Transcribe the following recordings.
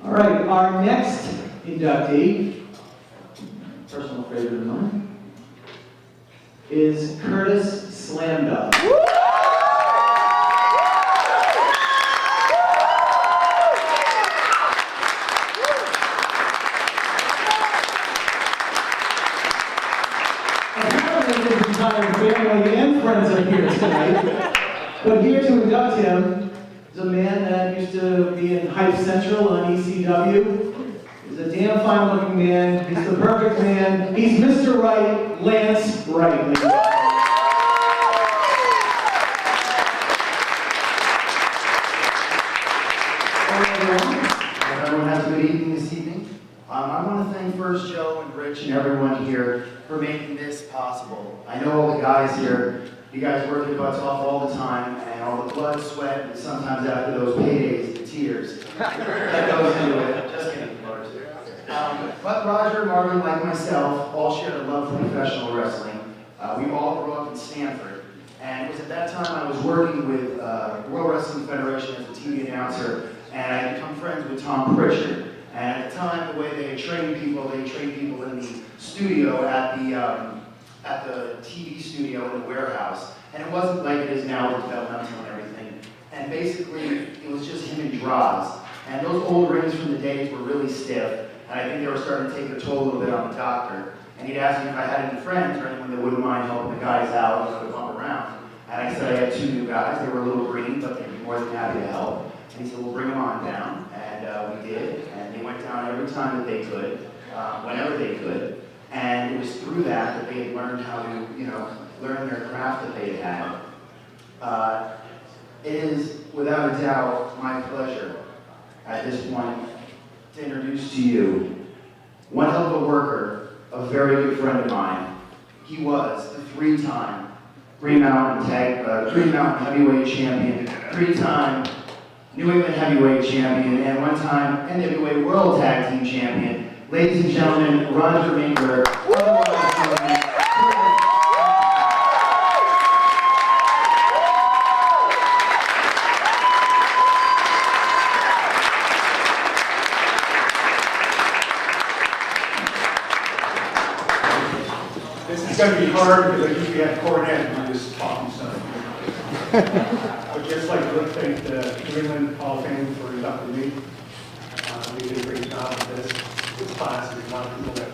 All right, our next inductee, personal favorite of mine, is Curtis Slamdawg. Apparently his entire family and friends are here tonight. But here to induct him is a man that used to be in Hype Central on ECW. He's a damn fine-looking man. He's the perfect man. He's Mr. Wright, Lance Wright. Everyone has a good evening this evening. I want to thank first Joe and Rich and everyone here for making this possible. I know all the guys here, you guys work your butts off all the time, and all the blood, sweat, and sometimes after those paydays, the tears that goes into it. Just kidding, Lord. But Roger, Marvin, like myself, all shared a love for professional wrestling. We all grew up in Stanford, and it was at that time I was working with World Wrestling Federation as a TV announcer, and I had become friends with Tom Pritchard. And at the time, the way they trained people in the studio at the TV studio in the warehouse. And it wasn't like it is now with developmental and everything. And basically, it was just him and Droz. And those old rings from the days were really stiff. And I think they were starting to take a toll a little bit on the doctor. And he'd asked me if I had any friends or anyone that wouldn't mind helping the guys out, to bump around. And I said I had 2 new guys. They were a little green, but they'd be more than happy to help. And he said, well, bring them on down. And we did. And they went down every time that they could, whenever they could. And it was through that they had learned how to, learn their craft that they had. It is, without a doubt, my pleasure at this point to introduce to you one hell of a worker, a very good friend of mine. He was the 3-time Green Mountain Heavyweight Champion, 3-time New England Heavyweight Champion, and 1-time NWA World Tag Team Champion. Ladies and gentlemen, Roger Mingler. This is going to be hard because I usually have cornet and I'm just talking stuff. I would just like to thank the New England Hall of Fame for inducting me. They did a great job with this class. There's a lot of people that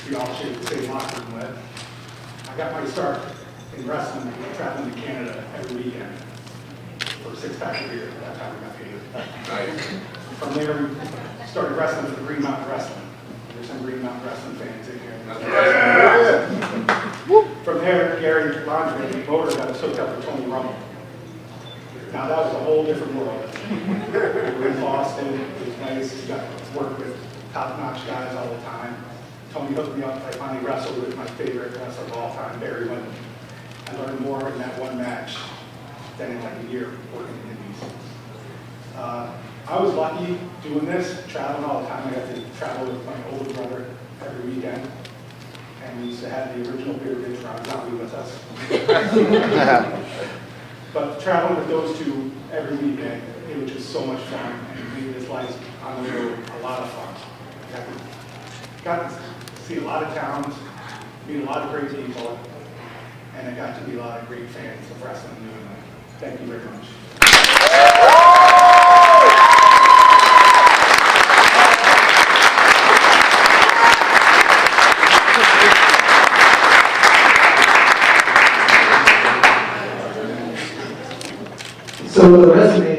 we all share the same locker room with. I got my start in wrestling, traveling to Canada every weekend for 6-pack of beer. That's how we got paid. Nice. From there, we started wrestling for Green Mountain Wrestling. There's some Green Mountain Wrestling fans in here. From there, Gary Laundry, the motor, got us hooked up with Tony Rumble. Now that was a whole different world. We were in Boston, it was nice, we got to work with top-notch guys all the time. Tony hooked me up, I finally wrestled with my favorite wrestler of all time, Barry Windham. I learned more in that one match than in like a year working in Indies. I was lucky doing this, traveling all the time. I got to travel with my older brother every weekend. And we used to have the original beer bitch Ron Zombie with us. But traveling with those two every weekend, it was just so much fun, and it made this life on the road a lot of fun. Got to see a lot of towns, meet a lot of great people, and I got to be a lot of great fans of wrestling in New England. Thank you very much. So the resume